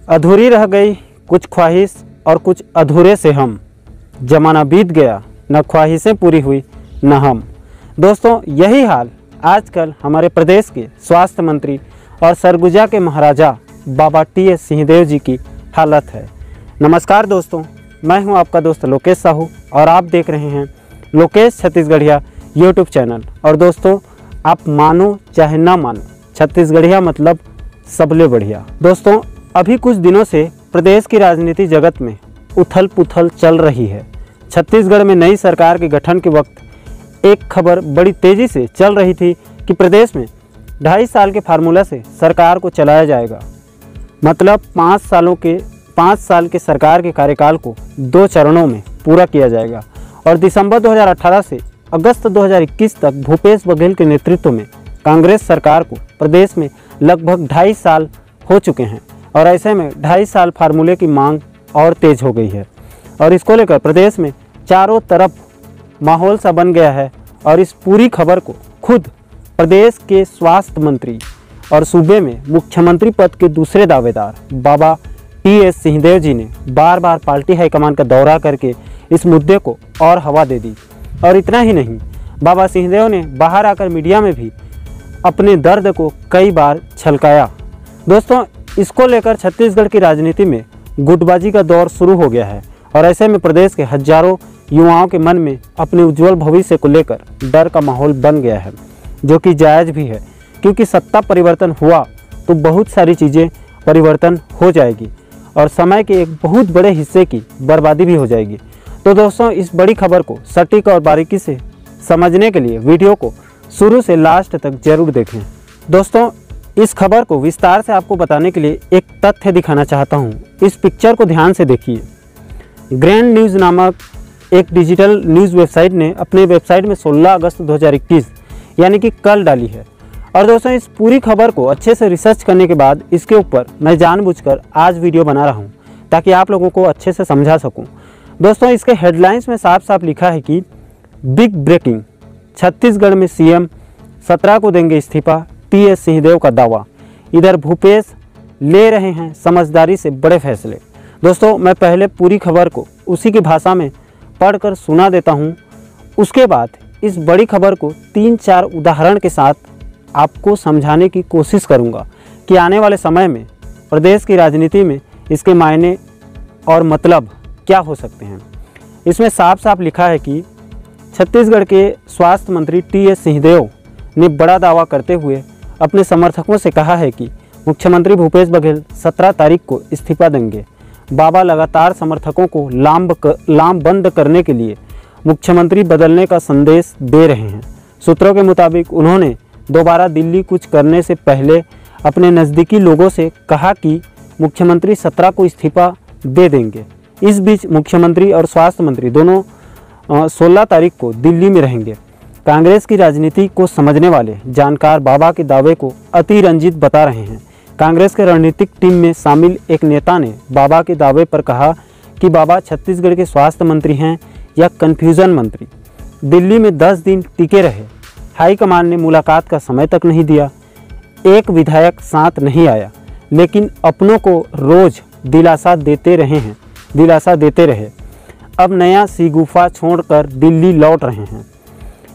अधूरी रह गई कुछ ख्वाहिश और कुछ अधूरे से हम, जमाना बीत गया न ख्वाहिशें पूरी हुई न हम। दोस्तों, यही हाल आजकल हमारे प्रदेश के स्वास्थ्य मंत्री और सरगुजा के महाराजा बाबा टी.एस. सिंहदेव जी की हालत है। नमस्कार दोस्तों, मैं हूं आपका दोस्त लोकेश साहू और आप देख रहे हैं लोकेश छत्तीसगढ़िया यूट्यूब चैनल। और दोस्तों, आप मानो चाहे ना मानो, छत्तीसगढ़िया मतलब सबले बढ़िया। दोस्तों, अभी कुछ दिनों से प्रदेश की राजनीति जगत में उथल पुथल चल रही है। छत्तीसगढ़ में नई सरकार के गठन के वक्त एक खबर बड़ी तेज़ी से चल रही थी कि प्रदेश में 2.5 साल के फार्मूला से सरकार को चलाया जाएगा। मतलब 5 साल के सरकार के कार्यकाल को 2 चरणों में पूरा किया जाएगा और दिसंबर 2018 से अगस्त 2021 तक भूपेश बघेल के नेतृत्व में कांग्रेस सरकार को प्रदेश में लगभग 2.5 साल हो चुके हैं। और ऐसे में 2.5 साल फार्मूले की मांग और तेज हो गई है और इसको लेकर प्रदेश में चारों तरफ माहौल सा बन गया है। और इस पूरी खबर को खुद प्रदेश के स्वास्थ्य मंत्री और सूबे में मुख्यमंत्री पद के दूसरे दावेदार बाबा टी.एस. सिंहदेव जी ने बार बार पार्टी हाईकमान का दौरा करके इस मुद्दे को और हवा दे दी। और इतना ही नहीं, बाबा सिंहदेव ने बाहर आकर मीडिया में भी अपने दर्द को कई बार छलकाया। दोस्तों, इसको लेकर छत्तीसगढ़ की राजनीति में गुटबाजी का दौर शुरू हो गया है और ऐसे में प्रदेश के हजारों युवाओं के मन में अपने उज्जवल भविष्य को लेकर डर का माहौल बन गया है, जो कि जायज़ भी है, क्योंकि सत्ता परिवर्तन हुआ तो बहुत सारी चीज़ें परिवर्तन हो जाएगी और समय के एक बहुत बड़े हिस्से की बर्बादी भी हो जाएगी। तो दोस्तों, इस बड़ी खबर को सटीक और बारीकी से समझने के लिए वीडियो को शुरू से लास्ट तक जरूर देखें। दोस्तों, इस खबर को विस्तार से आपको बताने के लिए एक तथ्य दिखाना चाहता हूं। इस पिक्चर को ध्यान से देखिए। ग्रैंड न्यूज़ नामक एक डिजिटल न्यूज़ वेबसाइट ने अपने वेबसाइट में 16 अगस्त 2021 यानी कि कल डाली है। और दोस्तों, इस पूरी खबर को अच्छे से रिसर्च करने के बाद इसके ऊपर मैं जानबूझकर आज वीडियो बना रहा हूँ ताकि आप लोगों को अच्छे से समझा सकूँ। दोस्तों, इसके हेडलाइंस में साफ साफ लिखा है कि बिग ब्रेकिंग, छत्तीसगढ़ में सीएम 17 को देंगे इस्तीफा, टी.एस. सिंहदेव का दावा। इधर भूपेश ले रहे हैं समझदारी से बड़े फैसले। दोस्तों, मैं पहले पूरी खबर को उसी की भाषा में पढ़कर सुना देता हूं, उसके बाद इस बड़ी खबर को 3-4 उदाहरण के साथ आपको समझाने की कोशिश करूंगा कि आने वाले समय में प्रदेश की राजनीति में इसके मायने और मतलब क्या हो सकते हैं। इसमें साफ साफ लिखा है कि छत्तीसगढ़ के स्वास्थ्य मंत्री टी.एस. सिंहदेव ने बड़ा दावा करते हुए अपने समर्थकों से कहा है कि मुख्यमंत्री भूपेश बघेल 17 तारीख को इस्तीफा देंगे। बाबा लगातार समर्थकों को लामबंद करने के लिए मुख्यमंत्री बदलने का संदेश दे रहे हैं। सूत्रों के मुताबिक उन्होंने दोबारा दिल्ली कुछ करने से पहले अपने नज़दीकी लोगों से कहा कि मुख्यमंत्री 17 को इस्तीफा दे देंगे। इस बीच मुख्यमंत्री और स्वास्थ्य मंत्री दोनों 16 तारीख को दिल्ली में रहेंगे। कांग्रेस की राजनीति को समझने वाले जानकार बाबा के दावे को अति रंजित बता रहे हैं। कांग्रेस के रणनीतिक टीम में शामिल एक नेता ने बाबा के दावे पर कहा कि बाबा छत्तीसगढ़ के स्वास्थ्य मंत्री हैं या कन्फ्यूजन मंत्री। दिल्ली में 10 दिन टिके रहे, हाईकमान ने मुलाकात का समय तक नहीं दिया, एक विधायक साथ नहीं आया, लेकिन अपनों को रोज दिलासा देते रहे। अब नया सीगुफा छोड़कर दिल्ली लौट रहे हैं।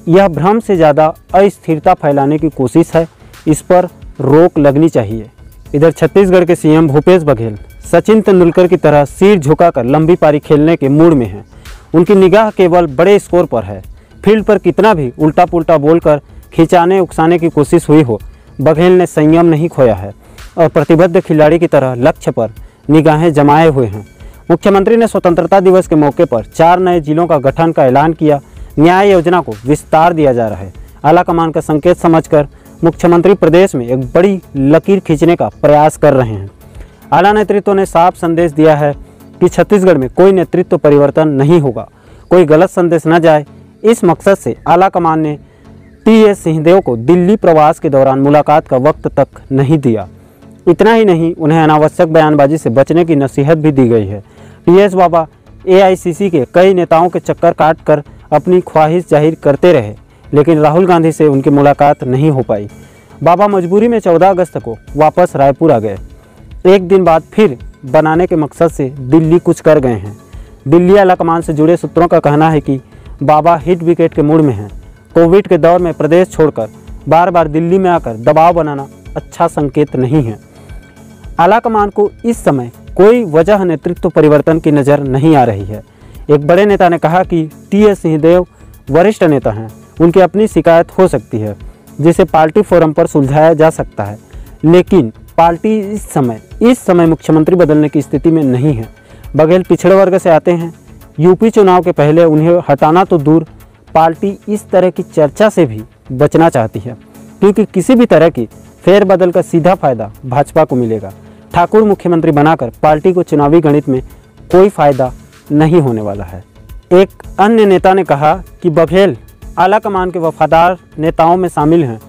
यह भ्रम से ज़्यादा अस्थिरता फैलाने की कोशिश है, इस पर रोक लगनी चाहिए। इधर छत्तीसगढ़ के सीएम भूपेश बघेल सचिन तेंदुलकर की तरह सिर झुकाकर लंबी पारी खेलने के मूड में हैं। उनकी निगाह केवल बड़े स्कोर पर है। फील्ड पर कितना भी उल्टा पुल्टा बोलकर खिंचाने उकसाने की कोशिश हुई हो, बघेल ने संयम नहीं खोया है और प्रतिबद्ध खिलाड़ी की तरह लक्ष्य पर निगाहें जमाए हुए हैं। मुख्यमंत्री ने स्वतंत्रता दिवस के मौके पर 4 नए जिलों का गठन का ऐलान किया। न्याय योजना को विस्तार दिया जा रहा है। आलाकमान का संकेत समझकर मुख्यमंत्री प्रदेश में एक बड़ी लकीर खींचने का प्रयास कर रहे हैं। आला नेतृत्व ने साफ संदेश दिया है कि छत्तीसगढ़ में कोई नेतृत्व परिवर्तन नहीं होगा, कोई गलत संदेश न जाए। इस मकसद से आलाकमान ने टी.एस. सिंहदेव को दिल्ली प्रवास के दौरान मुलाकात का वक्त तक नहीं दिया। इतना ही नहीं, उन्हें अनावश्यक बयानबाजी से बचने की नसीहत भी दी गई है। टी.एस. बाबा एआईसीसी के कई नेताओं के चक्कर काटकर अपनी ख्वाहिश जाहिर करते रहे, लेकिन राहुल गांधी से उनकी मुलाकात नहीं हो पाई। बाबा मजबूरी में 14 अगस्त को वापस रायपुर आ गए। एक दिन बाद फिर बनाने के मकसद से दिल्ली कुछ कर गए हैं। दिल्ली आलाकमान से जुड़े सूत्रों का कहना है कि बाबा हिट विकेट के मूड में हैं। कोविड के दौर में प्रदेश छोड़कर बार बार दिल्ली में आकर दबाव बनाना अच्छा संकेत नहीं है। आलाकमान को इस समय कोई वजह नेतृत्व परिवर्तन की नज़र नहीं आ रही है। एक बड़े नेता ने कहा कि टी.एस. सिंहदेव वरिष्ठ नेता हैं, उनकी अपनी शिकायत हो सकती है जिसे पार्टी फोरम पर सुलझाया जा सकता है, लेकिन पार्टी इस समय मुख्यमंत्री बदलने की स्थिति में नहीं है। बघेल पिछड़े वर्ग से आते हैं। यूपी चुनाव के पहले उन्हें हटाना तो दूर, पार्टी इस तरह की चर्चा से भी बचना चाहती है, क्योंकि किसी भी तरह की फेरबदल का सीधा फायदा भाजपा को मिलेगा। ठाकुर मुख्यमंत्री बनाकर पार्टी को चुनावी गणित में कोई फायदा नहीं होने वाला है। एक अन्य नेता ने कहा कि बघेल आलाकमान के वफादार नेताओं में शामिल हैं।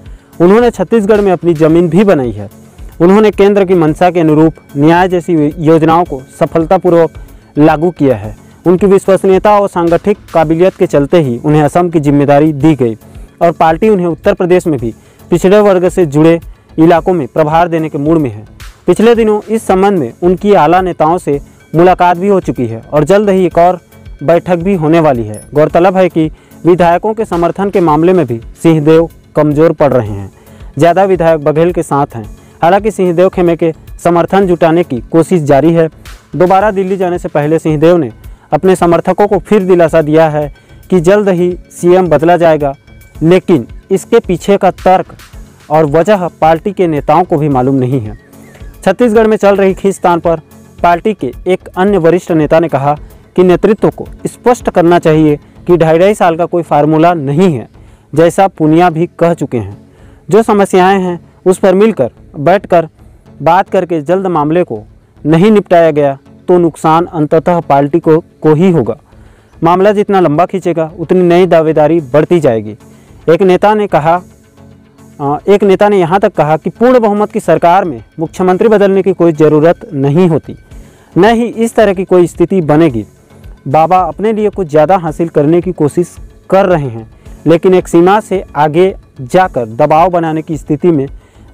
उन्होंने छत्तीसगढ़ में अपनी जमीन भी बनाई है। उन्होंने केंद्र की मंशा के अनुरूप न्याय जैसी योजनाओं को सफलतापूर्वक लागू किया है। उनकी विश्वसनीयता और सांगठनिक काबिलियत के चलते ही उन्हें असम की जिम्मेदारी दी गई और पार्टी उन्हें उत्तर प्रदेश में भी पिछड़े वर्ग से जुड़े इलाकों में प्रभार देने के मूड में है। पिछले दिनों इस संबंध में उनकी आला नेताओं से मुलाकात भी हो चुकी है और जल्द ही एक और बैठक भी होने वाली है। गौरतलब है कि विधायकों के समर्थन के मामले में भी सिंहदेव कमज़ोर पड़ रहे हैं। ज़्यादा विधायक बघेल के साथ हैं। हालांकि सिंहदेव खेमे के समर्थन जुटाने की कोशिश जारी है। दोबारा दिल्ली जाने से पहले सिंहदेव ने अपने समर्थकों को फिर दिलासा दिया है कि जल्द ही सीएम बदला जाएगा, लेकिन इसके पीछे का तर्क और वजह पार्टी के नेताओं को भी मालूम नहीं है। छत्तीसगढ़ में चल रही खींचतान पर पार्टी के एक अन्य वरिष्ठ नेता ने कहा कि नेतृत्व को स्पष्ट करना चाहिए कि 2.5 साल का कोई फार्मूला नहीं है, जैसा पुनिया भी कह चुके हैं। जो समस्याएं हैं उस पर मिलकर बैठकर बात करके जल्द मामले को नहीं निपटाया गया तो नुकसान अंततः पार्टी को ही होगा। मामला जितना लंबा खींचेगा उतनी नई दावेदारी बढ़ती जाएगी। एक नेता ने यहाँ तक कहा कि पूर्ण बहुमत की सरकार में मुख्यमंत्री बदलने की कोई ज़रूरत नहीं होती, न ही इस तरह की कोई स्थिति बनेगी। बाबा अपने लिए कुछ ज़्यादा हासिल करने की कोशिश कर रहे हैं, लेकिन एक सीमा से आगे जाकर दबाव बनाने की स्थिति में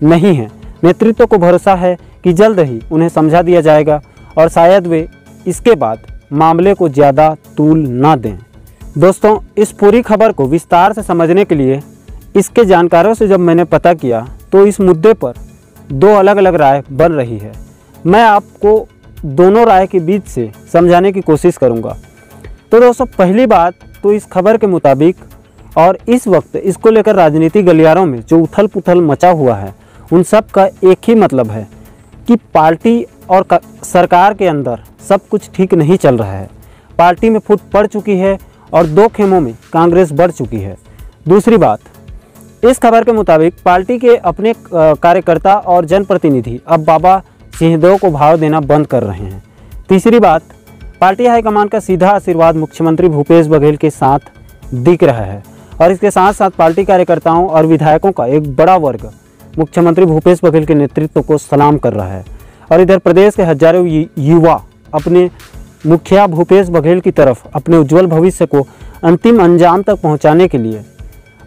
नहीं है। नेतृत्व को भरोसा है कि जल्द ही उन्हें समझा दिया जाएगा और शायद वे इसके बाद मामले को ज़्यादा तूल ना दें। दोस्तों, इस पूरी खबर को विस्तार से समझने के लिए इसके जानकारों से जब मैंने पता किया तो इस मुद्दे पर दो अलग अलग राय बन रही है। मैं आपको दोनों राय के बीच से समझाने की कोशिश करूंगा। तो दोस्तों, पहली बात तो इस खबर के मुताबिक और इस वक्त इसको लेकर राजनीतिक गलियारों में जो उथल पुथल मचा हुआ है, उन सब का एक ही मतलब है कि पार्टी और सरकार के अंदर सब कुछ ठीक नहीं चल रहा है। पार्टी में फूट पड़ चुकी है और दो खेमों में कांग्रेस बढ़ चुकी है। दूसरी बात, इस खबर के मुताबिक पार्टी के अपने कार्यकर्ता और जनप्रतिनिधि अब बाबा सिंहदेव को भाव देना बंद कर रहे हैं। तीसरी बात, पार्टी हाईकमान का सीधा आशीर्वाद मुख्यमंत्री भूपेश बघेल के साथ दिख रहा है और इसके साथ साथ पार्टी कार्यकर्ताओं और विधायकों का एक बड़ा वर्ग मुख्यमंत्री भूपेश बघेल के नेतृत्व को सलाम कर रहा है। और इधर प्रदेश के हजारों युवा अपने मुखिया भूपेश बघेल की तरफ अपने उज्जवल भविष्य को अंतिम अंजाम तक पहुंचाने के लिए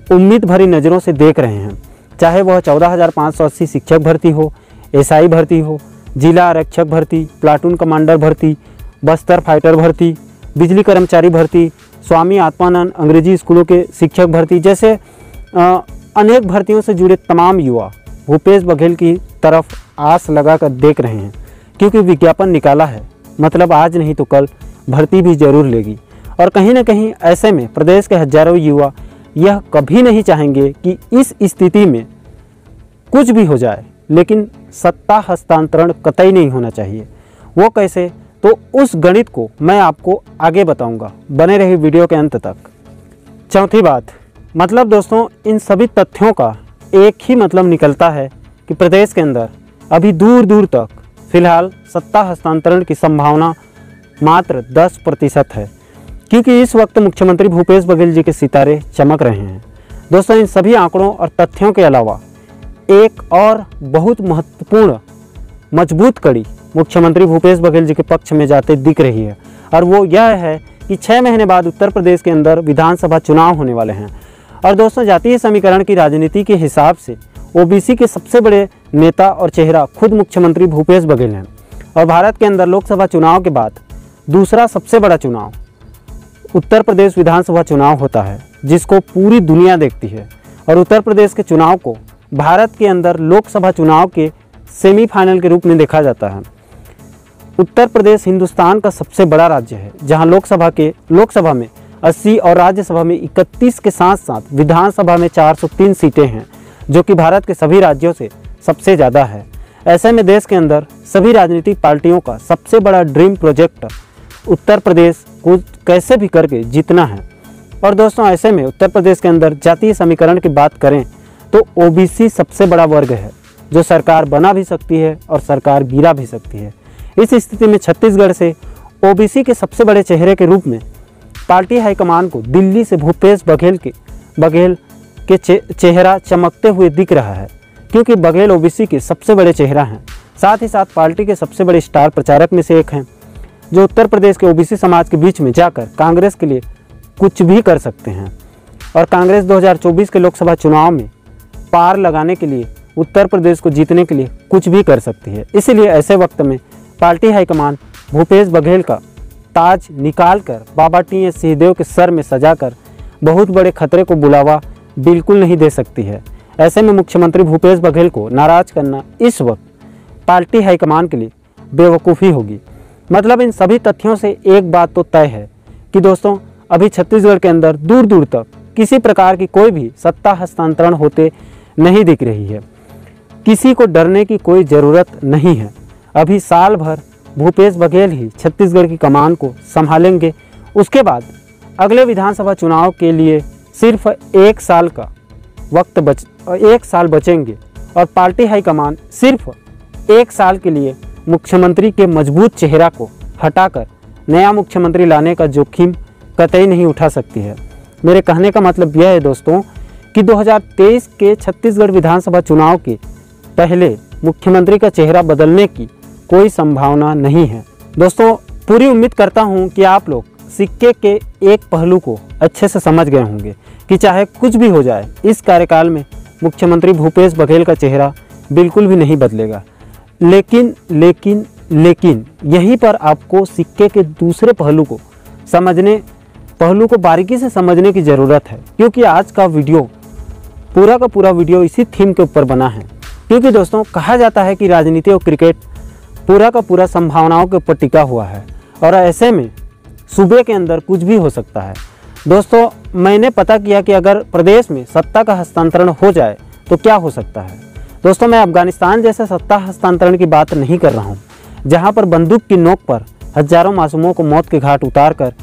उम्मीद भरी नज़रों से देख रहे हैं। चाहे वह 14,580 शिक्षक भर्ती हो, एसआई भर्ती हो, जिला आरक्षक भर्ती, प्लाटून कमांडर भर्ती, बस्तर फाइटर भर्ती, बिजली कर्मचारी भर्ती, स्वामी आत्मानंद अंग्रेजी स्कूलों के शिक्षक भर्ती जैसे अनेक भर्तियों से जुड़े तमाम युवा भूपेश बघेल की तरफ आस लगाकर देख रहे हैं, क्योंकि विज्ञापन निकाला है, मतलब आज नहीं तो कल भर्ती भी जरूर लेगी। और कहीं ना कहीं ऐसे में प्रदेश के हजारों युवा यह कभी नहीं चाहेंगे कि इस स्थिति में कुछ भी हो जाए, लेकिन सत्ता हस्तांतरण कतई नहीं होना चाहिए। वो कैसे, तो उस गणित को मैं आपको आगे बताऊंगा। बने रहिए वीडियो के अंत तक। चौथी बात, मतलब दोस्तों, इन सभी तथ्यों का एक ही मतलब निकलता है कि प्रदेश के अंदर अभी दूर दूर तक फिलहाल सत्ता हस्तांतरण की संभावना मात्र 10% है, क्योंकि इस वक्त मुख्यमंत्री भूपेश बघेल जी के सितारे चमक रहे हैं। दोस्तों, इन सभी आंकड़ों और तथ्यों के अलावा एक और बहुत महत्वपूर्ण मजबूत कड़ी मुख्यमंत्री भूपेश बघेल जी के पक्ष में जाते दिख रही है, और वो यह है कि 6 महीने बाद उत्तर प्रदेश के अंदर विधानसभा चुनाव होने वाले हैं। और दोस्तों, जातीय समीकरण की राजनीति के हिसाब से ओबीसी के सबसे बड़े नेता और चेहरा खुद मुख्यमंत्री भूपेश बघेल हैं। और भारत के अंदर लोकसभा चुनाव के बाद दूसरा सबसे बड़ा चुनाव उत्तर प्रदेश विधानसभा चुनाव होता है, जिसको पूरी दुनिया देखती है। और उत्तर प्रदेश के चुनाव को भारत के अंदर लोकसभा चुनाव के सेमीफाइनल के रूप में देखा जाता है। उत्तर प्रदेश हिंदुस्तान का सबसे बड़ा राज्य है, जहां लोकसभा में 80 और राज्यसभा में 31 के साथ साथ विधानसभा में 403 सीटें हैं, जो कि भारत के सभी राज्यों से सबसे ज़्यादा है। ऐसे में देश के अंदर सभी राजनीतिक पार्टियों का सबसे बड़ा ड्रीम प्रोजेक्ट उत्तर प्रदेश को कैसे भी करके जीतना है। और दोस्तों, ऐसे में उत्तर प्रदेश के अंदर जातीय समीकरण की बात करें तो ओबीसी सबसे बड़ा वर्ग है, जो सरकार बना भी सकती है और सरकार गिरा भी सकती है। इस स्थिति में छत्तीसगढ़ से ओबीसी के सबसे बड़े चेहरे के रूप में पार्टी हाईकमान को दिल्ली से भूपेश बघेल के चेहरा चमकते हुए दिख रहा है, क्योंकि बघेल ओबीसी के सबसे बड़े चेहरा हैं। साथ ही साथ पार्टी के सबसे बड़े स्टार प्रचारक में से एक हैं, जो उत्तर प्रदेश के ओबीसी समाज के बीच में जाकर कांग्रेस के लिए कुछ भी कर सकते हैं। और कांग्रेस 2024 के लोकसभा चुनाव में पार लगाने के लिए, उत्तर प्रदेश को जीतने के लिए कुछ भी कर सकती है। इसीलिए ऐसे वक्त में पार्टी हाईकमान भूपेश बघेल का ताज निकालकर बाबा टी.एस. सिंहदेव के सर में सजाकर बहुत बड़े खतरे को बुलावा बिल्कुल नहीं दे सकती है। ऐसे में मुख्यमंत्री भूपेश बघेल को नाराज करना इस वक्त पार्टी हाईकमान के लिए बेवकूफ़ी होगी। मतलब इन सभी तथ्यों से एक बात तो तय है कि दोस्तों, अभी छत्तीसगढ़ के अंदर दूर दूर तक किसी प्रकार की कोई भी सत्ता हस्तांतरण होते नहीं दिख रही है। किसी को डरने की कोई ज़रूरत नहीं है। अभी साल भर भूपेश बघेल ही छत्तीसगढ़ की कमान को संभालेंगे। उसके बाद अगले विधानसभा चुनाव के लिए सिर्फ एक साल बचेंगे और पार्टी हाईकमान सिर्फ एक साल के लिए मुख्यमंत्री के मजबूत चेहरा को हटाकर नया मुख्यमंत्री लाने का जोखिम कतई नहीं उठा सकती है। मेरे कहने का मतलब यह है दोस्तों कि 2023 के छत्तीसगढ़ विधानसभा चुनाव के पहले मुख्यमंत्री का चेहरा बदलने की कोई संभावना नहीं है। दोस्तों, पूरी उम्मीद करता हूं कि आप लोग सिक्के के एक पहलू को अच्छे से समझ गए होंगे कि चाहे कुछ भी हो जाए, इस कार्यकाल में मुख्यमंत्री भूपेश बघेल का चेहरा बिल्कुल भी नहीं बदलेगा। लेकिन यहीं पर आपको सिक्के के दूसरे पहलू को बारीकी से समझने की ज़रूरत है, क्योंकि आज का वीडियो पूरा का पूरा वीडियो इसी थीम के ऊपर बना है। क्योंकि दोस्तों, कहा जाता है कि राजनीति और क्रिकेट पूरा का पूरा संभावनाओं के ऊपर टिका हुआ है, और ऐसे में सूबे के अंदर कुछ भी हो सकता है। दोस्तों, मैंने पता किया कि अगर प्रदेश में सत्ता का हस्तांतरण हो जाए तो क्या हो सकता है। दोस्तों, मैं अफगानिस्तान जैसे सत्ता हस्तांतरण की बात नहीं कर रहा हूँ, जहाँ पर बंदूक की नोक पर हजारों मासूमों को मौत के घाट उतारकर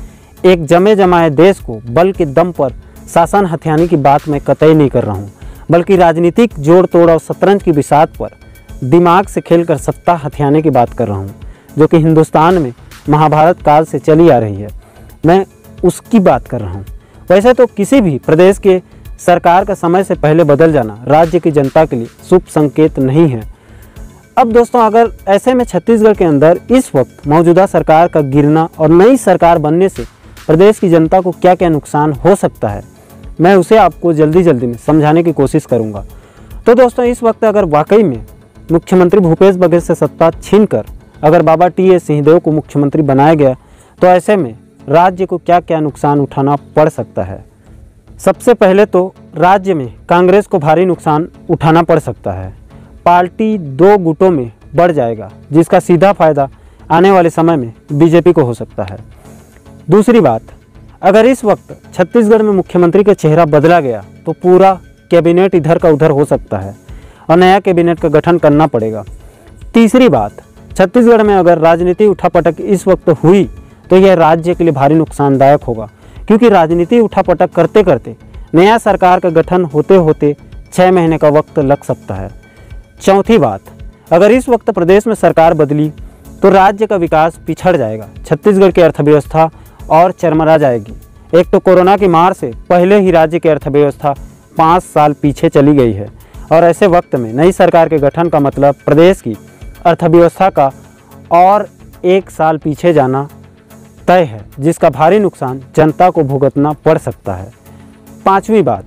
एक जमे जमाए देश को बल के दम पर शासन हथियाने की बात मैं कतई नहीं कर रहा हूँ, बल्कि राजनीतिक जोड़ तोड़ और शतरंज की बिसात पर दिमाग से खेलकर सत्ता हथियाने की बात कर रहा हूँ, जो कि हिंदुस्तान में महाभारत काल से चली आ रही है। मैं उसकी बात कर रहा हूँ। वैसे तो किसी भी प्रदेश के सरकार का समय से पहले बदल जाना राज्य की जनता के लिए शुभ संकेत नहीं है। अब दोस्तों, अगर ऐसे में छत्तीसगढ़ के अंदर इस वक्त मौजूदा सरकार का गिरना और नई सरकार बनने से प्रदेश की जनता को क्या क्या नुकसान हो सकता है, मैं उसे आपको जल्दी में समझाने की कोशिश करूंगा। तो दोस्तों, इस वक्त अगर वाकई में मुख्यमंत्री भूपेश बघेल से सत्ता छीनकर अगर बाबा टी.एस. सिंहदेव को मुख्यमंत्री बनाया गया, तो ऐसे में राज्य को क्या क्या नुकसान उठाना पड़ सकता है। सबसे पहले तो राज्य में कांग्रेस को भारी नुकसान उठाना पड़ सकता है। पार्टी 2 गुटों में बढ़ जाएगा, जिसका सीधा फायदा आने वाले समय में बीजेपी को हो सकता है। दूसरी बात, अगर इस वक्त छत्तीसगढ़ में मुख्यमंत्री का चेहरा बदला गया तो पूरा कैबिनेट इधर का उधर हो सकता है और नया कैबिनेट का गठन करना पड़ेगा। तीसरी बात, छत्तीसगढ़ में अगर राजनीति उठापटक इस वक्त हुई तो यह राज्य के लिए भारी नुकसानदायक होगा, क्योंकि राजनीति उठापटक करते करते नया सरकार का गठन होते होते 6 महीने का वक्त लग सकता है। चौथी बात, अगर इस वक्त प्रदेश में सरकार बदली तो राज्य का विकास पिछड़ जाएगा, छत्तीसगढ़ की अर्थव्यवस्था और चरमरा जाएगी। एक तो कोरोना की मार से पहले ही राज्य की अर्थव्यवस्था 5 साल पीछे चली गई है, और ऐसे वक्त में नई सरकार के गठन का मतलब प्रदेश की अर्थव्यवस्था का और 1 साल पीछे जाना तय है, जिसका भारी नुकसान जनता को भुगतना पड़ सकता है। पांचवी बात,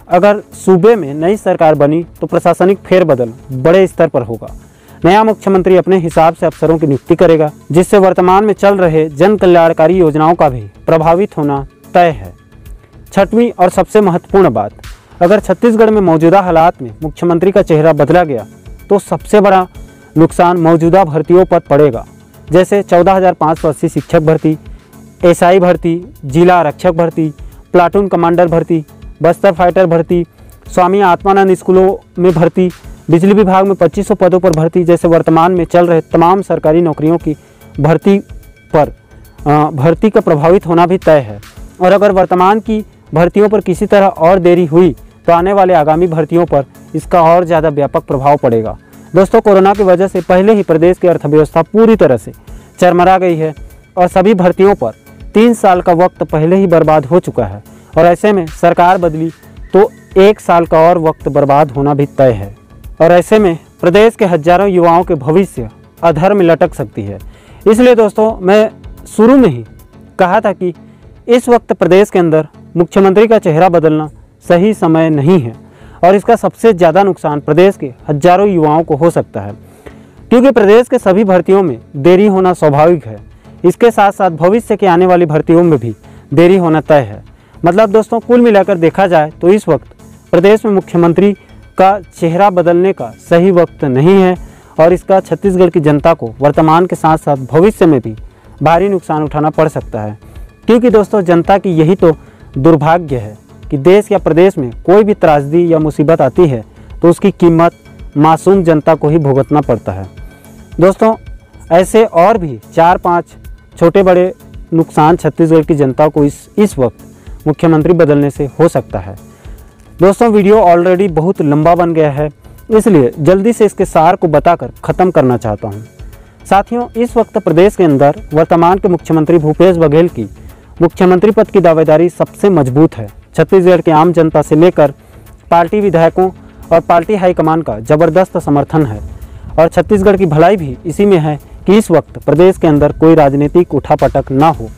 अगर सूबे में नई सरकार बनी तो प्रशासनिक फेरबदल बड़े स्तर पर होगा। नया मुख्यमंत्री अपने हिसाब से अफसरों की नियुक्ति करेगा, जिससे वर्तमान में चल रहे जन कल्याणकारी योजनाओं का भी प्रभावित होना तय है। छठवीं और सबसे महत्वपूर्ण बात, अगर छत्तीसगढ़ में मौजूदा हालात में मुख्यमंत्री का चेहरा बदला गया तो सबसे बड़ा नुकसान मौजूदा भर्तियों पर पड़ेगा, जैसे 14,580 शिक्षक भर्ती, एसआई भर्ती, जिला आरक्षक भर्ती, प्लाटून कमांडर भर्ती, बस्तर फाइटर भर्ती, स्वामी आत्मानंद स्कूलों में भर्ती, बिजली विभाग में 2500 पदों पर भर्ती जैसे वर्तमान में चल रहे तमाम सरकारी नौकरियों की भर्ती का प्रभावित होना भी तय है। और अगर वर्तमान की भर्तियों पर किसी तरह और देरी हुई तो आने वाले आगामी भर्तियों पर इसका और ज़्यादा व्यापक प्रभाव पड़ेगा। दोस्तों, कोरोना की वजह से पहले ही प्रदेश की अर्थव्यवस्था पूरी तरह से चरमरा गई है और सभी भर्तियों पर 3 साल का वक्त पहले ही बर्बाद हो चुका है और ऐसे में सरकार बदली तो 1 साल का और वक्त बर्बाद होना भी तय है और ऐसे में प्रदेश के हजारों युवाओं के भविष्य अधर में लटक सकती है। इसलिए दोस्तों, मैं शुरू में ही कहा था कि इस वक्त प्रदेश के अंदर मुख्यमंत्री का चेहरा बदलना सही समय नहीं है और इसका सबसे ज़्यादा नुकसान प्रदेश के हजारों युवाओं को हो सकता है, क्योंकि प्रदेश के सभी भर्तियों में देरी होना स्वाभाविक है। इसके साथ साथ भविष्य के आने वाली भर्तियों में भी देरी होना तय है। मतलब दोस्तों, कुल मिलाकर देखा जाए तो इस वक्त प्रदेश में मुख्यमंत्री का चेहरा बदलने का सही वक्त नहीं है और इसका छत्तीसगढ़ की जनता को वर्तमान के साथ साथ भविष्य में भी भारी नुकसान उठाना पड़ सकता है, क्योंकि दोस्तों, जनता की यही तो दुर्भाग्य है कि देश या प्रदेश में कोई भी त्रासदी या मुसीबत आती है तो उसकी कीमत मासूम जनता को ही भुगतना पड़ता है। दोस्तों, ऐसे और भी 4-5 छोटे बड़े नुकसान छत्तीसगढ़ की जनता को इस वक्त मुख्यमंत्री बदलने से हो सकता है। दोस्तों, वीडियो ऑलरेडी बहुत लंबा बन गया है, इसलिए जल्दी से इसके सार को बताकर ख़त्म करना चाहता हूँ। साथियों, इस वक्त प्रदेश के अंदर वर्तमान के मुख्यमंत्री भूपेश बघेल की मुख्यमंत्री पद की दावेदारी सबसे मजबूत है। छत्तीसगढ़ की आम जनता से लेकर पार्टी विधायकों और पार्टी हाईकमान का ज़बरदस्त समर्थन है और छत्तीसगढ़ की भलाई भी इसी में है कि इस वक्त प्रदेश के अंदर कोई राजनीतिक उठापटक ना हो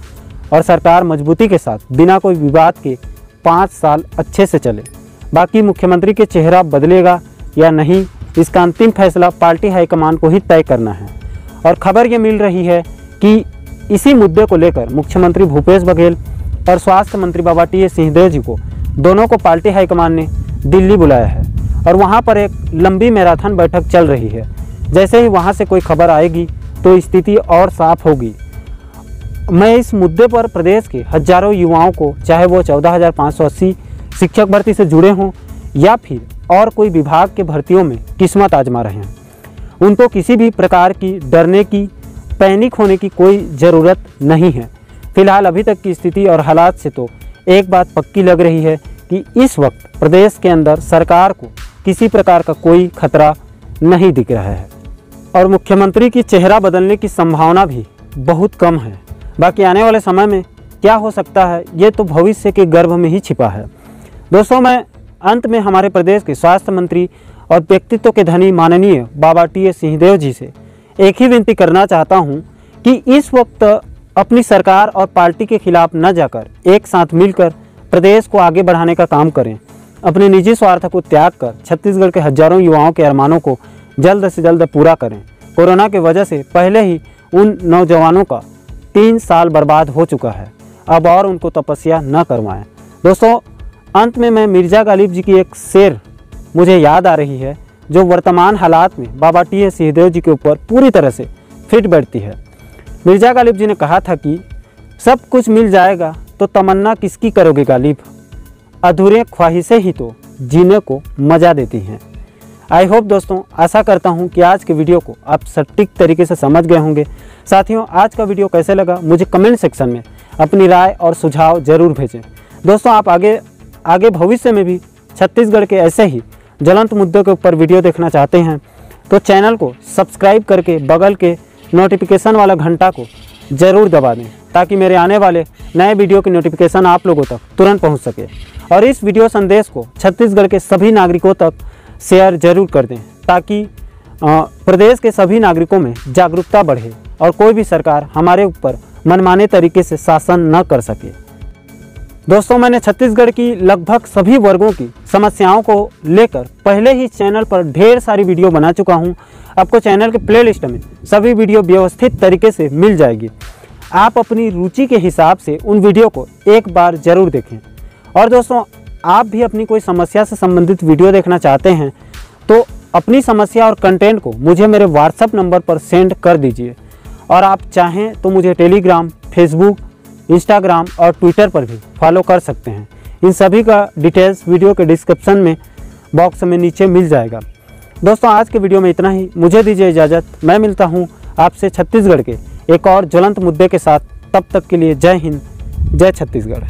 और सरकार मजबूती के साथ बिना कोई विवाद के 5 साल अच्छे से चले। बाकी मुख्यमंत्री के चेहरा बदलेगा या नहीं, इसका अंतिम फैसला पार्टी हाईकमान को ही तय करना है। और खबर ये मिल रही है कि इसी मुद्दे को लेकर मुख्यमंत्री भूपेश बघेल और स्वास्थ्य मंत्री बाबा टी.एस. सिंहदेव जी को दोनों को पार्टी हाईकमान ने दिल्ली बुलाया है और वहां पर एक लंबी मैराथन बैठक चल रही है। जैसे ही वहां से कोई खबर आएगी तो स्थिति और साफ होगी। मैं इस मुद्दे पर प्रदेश के हजारों युवाओं को, चाहे वो 14,580 शिक्षक भर्ती से जुड़े हों या फिर और कोई विभाग के भर्तियों में किस्मत आजमा रहे हैं, उनको किसी भी प्रकार की डरने की, पैनिक होने की कोई ज़रूरत नहीं है। फिलहाल अभी तक की स्थिति और हालात से तो एक बात पक्की लग रही है कि इस वक्त प्रदेश के अंदर सरकार को किसी प्रकार का कोई खतरा नहीं दिख रहा है और मुख्यमंत्री की चेहरा बदलने की संभावना भी बहुत कम है। बाकी आने वाले समय में क्या हो सकता है, ये तो भविष्य के गर्भ में ही छिपा है। दोस्तों, मैं अंत में हमारे प्रदेश के स्वास्थ्य मंत्री और व्यक्तित्व के धनी माननीय बाबा टी.एस. सिंहदेव जी से एक ही विनती करना चाहता हूं कि इस वक्त अपनी सरकार और पार्टी के खिलाफ न जाकर एक साथ मिलकर प्रदेश को आगे बढ़ाने का काम करें। अपने निजी स्वार्थ को त्याग कर छत्तीसगढ़ के हजारों युवाओं के अरमानों को जल्द से जल्द पूरा करें। कोरोना की वजह से पहले ही उन नौजवानों का 3 साल बर्बाद हो चुका है, अब और उनको तपस्या न करवाएं। दोस्तों, अंत में मैं मिर्ज़ा गालिब जी की एक शेर मुझे याद आ रही है, जो वर्तमान हालात में बाबा टी.एस. सिंहदेव जी के ऊपर पूरी तरह से फिट बैठती है। मिर्ज़ा गालिब जी ने कहा था कि सब कुछ मिल जाएगा तो तमन्ना किसकी करोगे गालिब, अधूरे ख्वाहिशें ही तो जीने को मज़ा देती हैं। आई होप दोस्तों, आशा करता हूं कि आज के वीडियो को आप सटीक तरीके से समझ गए होंगे। साथियों, आज का वीडियो कैसे लगा मुझे कमेंट सेक्शन में अपनी राय और सुझाव ज़रूर भेजें। दोस्तों, आप आगे भविष्य में भी छत्तीसगढ़ के ऐसे ही ज्वलंत मुद्दों के ऊपर वीडियो देखना चाहते हैं तो चैनल को सब्सक्राइब करके बगल के नोटिफिकेशन वाला घंटा को ज़रूर दबा दें, ताकि मेरे आने वाले नए वीडियो की नोटिफिकेशन आप लोगों तक तुरंत पहुंच सके। और इस वीडियो संदेश को छत्तीसगढ़ के सभी नागरिकों तक शेयर जरूर कर दें, ताकि प्रदेश के सभी नागरिकों में जागरूकता बढ़े और कोई भी सरकार हमारे ऊपर मनमाने तरीके से शासन न कर सके। दोस्तों, मैंने छत्तीसगढ़ की लगभग सभी वर्गों की समस्याओं को लेकर पहले ही चैनल पर ढेर सारी वीडियो बना चुका हूं। आपको चैनल के प्लेलिस्ट में सभी वीडियो व्यवस्थित तरीके से मिल जाएगी। आप अपनी रुचि के हिसाब से उन वीडियो को एक बार ज़रूर देखें। और दोस्तों, आप भी अपनी कोई समस्या से संबंधित वीडियो देखना चाहते हैं तो अपनी समस्या और कंटेंट को मुझे मेरे व्हाट्सएप नंबर पर सेंड कर दीजिए। और आप चाहें तो मुझे टेलीग्राम, फेसबुक, इंस्टाग्राम और ट्विटर पर भी फॉलो कर सकते हैं। इन सभी का डिटेल्स वीडियो के डिस्क्रिप्शन में बॉक्स में नीचे मिल जाएगा। दोस्तों, आज के वीडियो में इतना ही। मुझे दीजिए इजाज़त। मैं मिलता हूँ आपसे छत्तीसगढ़ के एक और ज्वलंत मुद्दे के साथ। तब तक के लिए जय हिंद, जय छत्तीसगढ़।